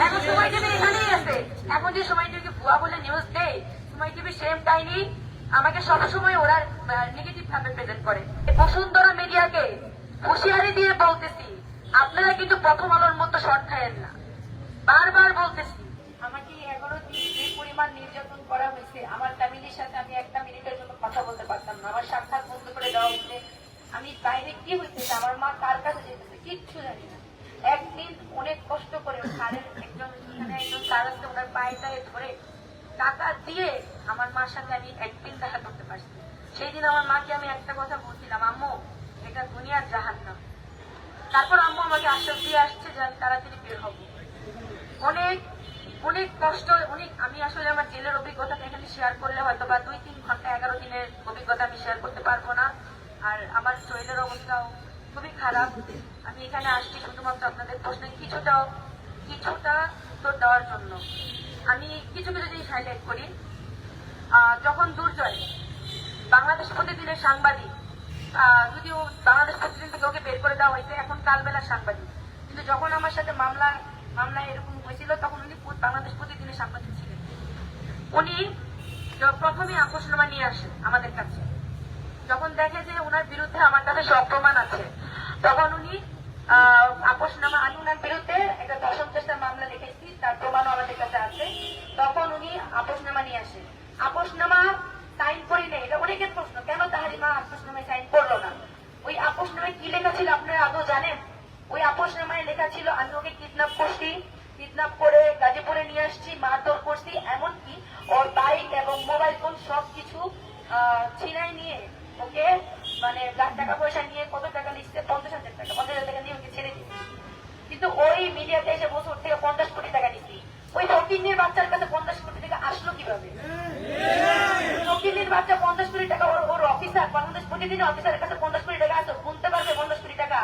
এখন সময় টিভি এখানেই আছে। এখন যে সময় টিভিকে ভুয়া বলে নিউজ দেয়, সময় টিভি সেম টাইমই আমাকে সবসময় ওরা নেগেটিভ ভাবে প্রেজেন্ট করে। বসুন্ধরা মিডিয়াকে হুঁশিয়ারি দিয়ে বলতেছি, আপনারা কিন্তু প্রথম আলোর মতো শর্ট খায়েন না। বারবার বলতেছি, আমাকে 11 দিন যে পরিমাণ নির্যাতন করা হয়েছে, আমার ফ্যামিলির সাথে আমি একটা মিনিটের জন্য কথা বলতে পারতাম না। আমার সাক্ষাৎ বন্ধ করে দেওয়া হয়েছে। আমি বাইরে কি হইতেছে, আমার মা কার কাছে যেতেছে কিচ্ছু জানি না। একদিন অনেক কষ্ট করে একজন স্যার আছে, ওনার পায়েটায় ধরে টাকা দিয়ে আমার মার সাথে আমি একদিন দেখা করতে পারছি। সেই দিন আমার মাকে আমি একটা কথা বলছিলাম, আম্মু এটা দুনিয়ার জাহান্নাম। তারপর আম্মু আমাকে আশ্বাস দিয়ে আসছে যে আমি তাড়াতাড়ি বের হবো। অনেক অনেক কষ্ট, আমি আসলে আমার জেলের অভিজ্ঞতাটা এখানে শেয়ার করলে হয়তো বা 2-3 ঘন্টা 11 দিনের অভিজ্ঞতা আমি শেয়ার করতে পারবো না। আর আমার শরীরের অবস্থাও খুবই খারাপ। আমি এখানে আসছি শুধুমাত্র আপনাদের প্রশ্নে কিছুটা উত্তর দেওয়ার জন্য। আমি কিছু কিছু জিনিস হাইলাইট করি। যখন দুর্জয় বাংলাদেশ প্রতিদিনের সাংবাদিক, যদিও বাংলাদেশ প্রতিদিন থেকে ওকে বের করে দেওয়া হয়েছে, এখন কালবেলার সাংবাদিক, কিন্তু যখন আমার সাথে মামলা এরকম হয়েছিল তখন উনি বাংলাদেশ প্রতিদিনের সাংবাদিক ছিলেন। উনি প্রথমে আপোষনামা নিয়ে আসেন আমাদের কাছে। যখন দেখে যে ওনার বিরুদ্ধে আমার কাছে সব প্রমাণ আছে, তখন উনি আপোষনামা, আমি ওনার বিরুদ্ধে একটা দশম চেষ্টার মামলা লিখেছি, তার প্রমাণও আমাদের কাছে আছে। তখন উনি আপোষনামা নিয়ে আসেন। আপোষনামা সাইন করি নেই, এটা অনেকের প্রশ্ন, কেন তাহারিমা আপোষনামায় সাইন করলো না? ওই আপোষনামায় কি লেখা ছিল আপনারা আদৌ জানেন? ওই আপোষনামায় লেখা ছিল আমি ওকে কিডন্যাপ করছি, কিডন্যাপ করে গাজীপুরে নিয়ে আসছি, মারধর করছি, এমনকি ওর বাইক এবং মোবাইল ফোন সবকিছু ছিনাই নিয়ে ওকে, মানে টাকা পয়সা নিয়ে, কত টাকা লিখছে, 50,000 টাকা, 50,000 টাকা নিয়ে ওকে ছেড়ে দিচ্ছি। কিন্তু ওই মিডিয়াতে এসে বছর থেকে 50 কোটি টাকা নিচ্ছি। ওই ফকিন্নির বাচ্চার কাছে 50 কোটি টাকা আসলো কিভাবে? ফকিন্নির বাচ্চা 50 কোটি টাকা, ওর অফিসার, বাংলাদেশ প্রতিদিনের অফিসারের কাছে 50 কোটি টাকা আসো, গুনতে পারবে 50 কোটি টাকা?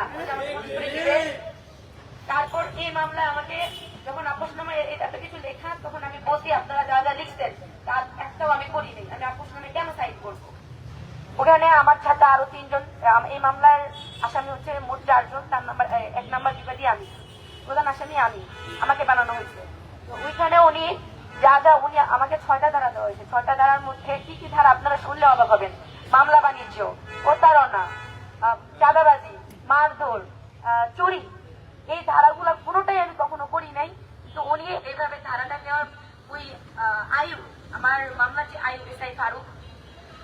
তারপর এই মামলা আমাকে যখন আপোষনামায় এত কিছু লেখা, তখন আমি বলছি আপনারা যা যা লিখছেন তার একটাও আমি করিনি, আমি আপোষনামায় কেন সাইন করবো? ওখানে আমার সাথে আরো 3 জন, এই মামলার আসামি হচ্ছে মোট 4 জন। তার নাম্বার 1 নাম্বার বিবাদী আমি, প্রধান আসামি আমি, আমাকে বানানো হয়েছে। তো ওইখানে উনি উনি আমাকে 6টা ধারা দেওয়া হয়েছে। 6টা ধারার মধ্যে কি কি ধারা আপনারা শুনলে অবাক হবেন। মামলা বাণিজ্য, প্রতারণা, চাঁদাবাজি, মারধর, চুরি, এই ধারাগুলো কোনোটাই আমি কখনো করি নাই। তো উনি এইভাবে ধারাটা নেওয়ার ওই আয়ু, আমার মামলা যে আয়ু এসআই ফারুক,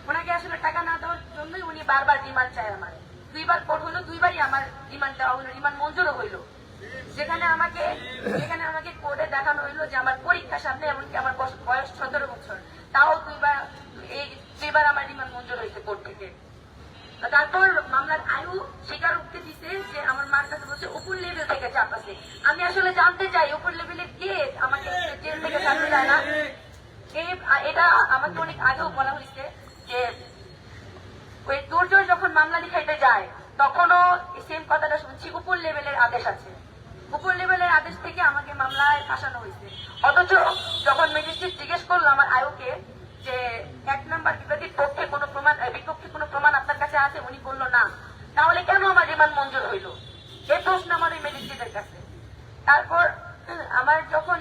ওনাকে আসলে টাকা না দেওয়ার জন্যই উনি বারবার রিমান্ড চায়। আমার 2বার কোর্ট হলো, 2বারই আমার রিমান্ড দেওয়া হলো, রিমান্ড মঞ্জুরও হইলো। যেখানে আমাকে কোর্টে দেখানো হইলো যে আমার পরীক্ষা সামনে, এমনকি আমার বয়স 17 বছর, তাও 2বার আমার রিমান্ড মঞ্জুর হয়েছে কোর্ট থেকে। তারপর মামলার আয়ু স্বীকারোক্তি দিছে যে আমার মার কাছে বলছে উপর লেভেল থেকে চাপ আছে। আমি আসলে জানতে চাই উপর লেভেলের কে আমাকে জেল থেকে জানতে চায় না। এটা আমাকে অনেক আগেও বলা হয়েছে যে ওই দুর্জয় যখন মামলা লিখাইতে যায় তখনও সেম কথাটা শুনছি, উপর লেভেলের আদেশ আছে। উপর লেভেলের আদেশ থেকে আমাকে মামলায় ফাঁসানো হয়েছে। অথচ যখন ম্যাজিস্ট্রেট জিজ্ঞেস করলো আমার আয়ুকে যে 1 নাম্বার বিবাদীর পক্ষে কোনো প্রমাণ, বিপক্ষে কোনো প্রমাণ আপনার কাছে আছে, উনি বললো না। তাহলে কেন আমার রিমান্ড মঞ্জুর হইল? এই প্রশ্ন আমার ওই ম্যাজিস্ট্রেটের কাছে। তারপর আমার যখন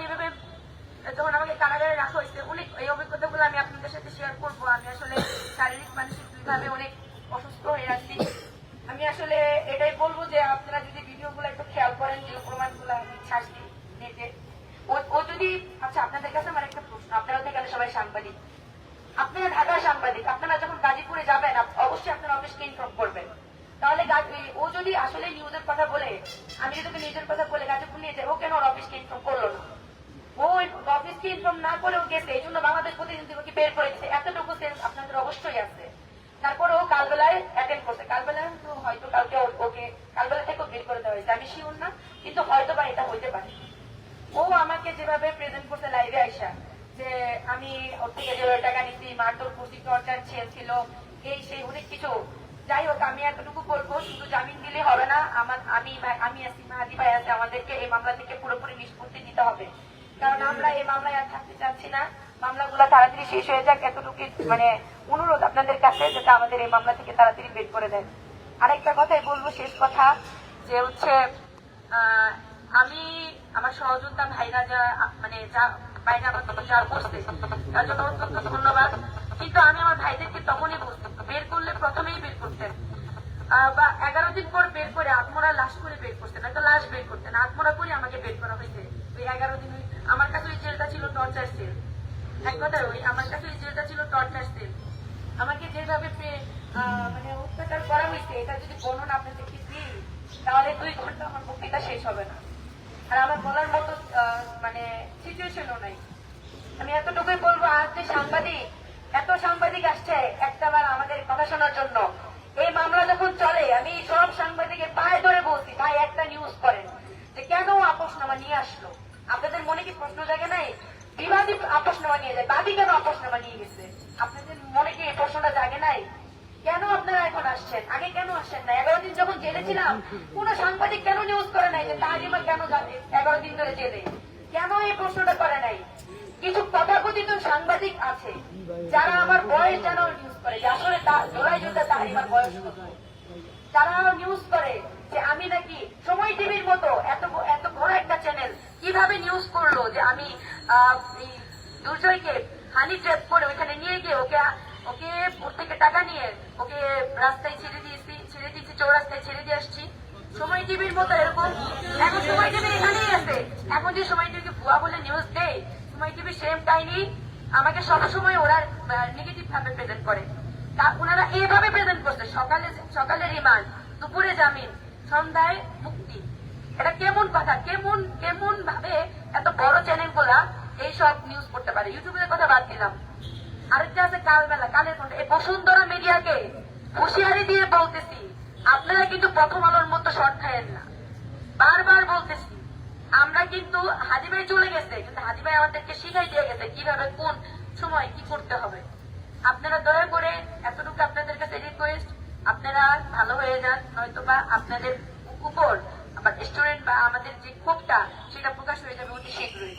আমাকে কারাগারে রাখা হয়েছে, অনেক এই অভিজ্ঞতাগুলো আমি আপনাদের সাথে শেয়ার করবো। আমি আসলে শারীরিক মানসিক দুইভাবে অনেক অসুস্থ হয়ে আছি। আমি আসলে এটাই বলবো যে আপনারা যদি ভিডিওগুলো একটু খেয়াল করেন, যে প্রমাণগুলো আমি ছাড়ছি নেটে, ও যদি, আচ্ছা আপনাদের কাছে আমার একটা প্রশ্ন, আপনারা তো এখানে সবাই সাংবাদিক, আপনারা ঢাকার সাংবাদিক, আপনারা যখন গাজীপুরে যাবেন অবশ্যই আপনারা অফিসকে ইনফর্ম করবেন। তাহলে ও যদি আসলে নিউজের কথা বলে, আমি যদি নিউজের কথা বলে গাজীপুর নিয়ে যাই, ও কেন ওর অফিসকে ইনফর্ম করলো না? ও অফিসকে ইনফর্ম না করেও গেছে, এই জন্য বাংলাদেশ প্রতিদিন থেকে বের করে দিচ্ছে। এতটুকু সেন্স আপনাদের অবশ্যই আছে। তারপরে ও কালবেলায় অ্যাটেন্ড করছে, কালবেলায় হয়তো কালকে ওকে কালবেলা থেকেও বের করে দেওয়া হয়েছে, আমি শিওর না, কিন্তু হয়তো বা এটা হইতে পারে। ও আমাকে যেভাবে প্রেজেন্ট করছে লাইভে আইসা, যে আমি ওর থেকে যেভাবে টাকা নিচ্ছি, মারধর করছি, টর্চার ছিল, এই সেই অনেক কিছু। যাই হোক, আমি এতটুকু বলবো, শুধু জামিন দিলে হবে না, আমি আছি, মাহাদি ভাই আছে, আমাদেরকে এই মামলা থেকে পুরোপুরি নিষ্পত্তি দিতে হবে। কারণ আমরা এই মামলায় আর থাকতে চাচ্ছি না, মামলাগুলো তাড়াতাড়ি শেষ হয়ে যাক, এতটুকু মানে অনুরোধ আপনাদের কাছে, যাতে আমাদের এই মামলা থেকে তাড়াতাড়ি বের করে দেন। আরেকটা কথাই বলবো, শেষ কথা, যে হচ্ছে আমি আমার সহযোদ্ধা ভাইরা যা মানে যা বাইরে আমার তখন যা করছে তার জন্য অত্যন্ত ধন্যবাদ। কিন্তু আমি আমার ভাইদেরকে তখনই বলতাম, বের করলে প্রথমেই বের করতেন, বা 11 দিন পর বের করে আত্মরা লাশ করে বের করতেন, একটা লাশ বের করতেন, আত্মরা করে আমাকে বের করা হয়েছে। ওই 11 দিন আমার কাছে ওই জেলটা ছিল টর্চার সেল। এক কথা ওই আমার কাছে ওই জেলটা ছিল টর্চার সেল। আমাকে যেভাবে মানে অত্যাচার করা হয়েছে এটা যদি বর্ণনা আপনাদেরকে দিই তাহলে 2 ঘন্টা আমার বক্তৃতা শেষ হবে না। আর আমার বলার মতো মানে সিচুয়েশনও নাই। আমি এতটুকুই বলবো, আজ যে সাংবাদিক, এত সাংবাদিক আসছে একটাবার আমাদের কথা শোনার জন্য। এই মামলা যখন চলে আমি সব সাংবাদিকের পায়ে ধরে বলছি, ভাই একটা নিউজ করেন যে কেন আপোষনামা নিয়ে আসলো। আপনাদের মনে কি প্রশ্ন জাগে নাই? বিবাদী আপোষনামা নিয়ে যায়, বাদী কেন আপোষনামা নিয়ে গেছে? আপনাদের মনে কি এই প্রশ্নটা জাগে নাই? কেন আপনারা এখন আসছেন? আগে কেন আসছেন না? 11 দিন যখন জেলে ছিলাম কোন সাংবাদিক কেন নিউজ করে নাই যে তাহিমা কেন যাবে 11 দিন ধরে জেলে? কেন এই প্রশ্নটা করে নাই? কিছু তথাকথিত সাংবাদিক আছে যারা আমার বয়স যেন নিউজ করে যে আসলে জোড়াই যোদ্ধা তাহিমার বয়স কত। তারা নিউজ করে যে আমি নাকি সময় টিভির মতো এত বড় একটা চ্যানেল কিভাবে নিউজ করলো যে আমি এই দুর্জয়কে হানি ট্র্যাপ করে ওইখানে নিয়ে গিয়ে ওকে ওর থেকে টাকা নিয়ে ওকে রাস্তায় ছেড়ে দিয়েছি, চৌরাস্তায় ছেড়ে দিয়ে আসছি। সময় টিভির মতো এরকম এখন সময় টিভি এখানেই আছে। এখন যে সময় টিভিকে ভুয়া বলে নিউজ দেয়, সময় টিভি সেম টাইনি আমাকে সবসময় ওরা নেগেটিভ ভাবে প্রেজেন্ট করে। ওনারা এইভাবে প্রেজেন্ট করছে, সকালে রিমান্ড, দুপুরে জামিন, সন্ধ্যায় মুক্তি। এটা কেমন কথা? কেমন ভাবে এত বড় চ্যানেল গুলা এইসব নিউজ করতে পারে? ইউটিউবের কথা বাদ দিলাম, আরেকটা আছে কালবেলা, কালের কণ্ঠ। এই বসুন্ধরা মিডিয়াকে হুঁশিয়ারি দিয়ে বলতেছি, আপনারা কিন্তু প্রথম আলোর মতো শর্ট খায়েন না। বারবার বলতেছি, আমরা কিন্তু হাজি ভাই চলে গেছে, কিন্তু হাজি ভাই আমাদেরকে শিখাই দিয়ে গেছে কিভাবে কোন সময় কি করতে হবে। আপনারা দয়া করে এতটুকু আপনাদের কাছে রিকোয়েস্ট, আপনারা ভালো হয়ে যান, নয়তোবা আপনাদের উপর আবার স্টুডেন্ট বা আমাদের যে ক্ষোভটা সেটা প্রকাশ হয়ে যাবে অতি শীঘ্রই।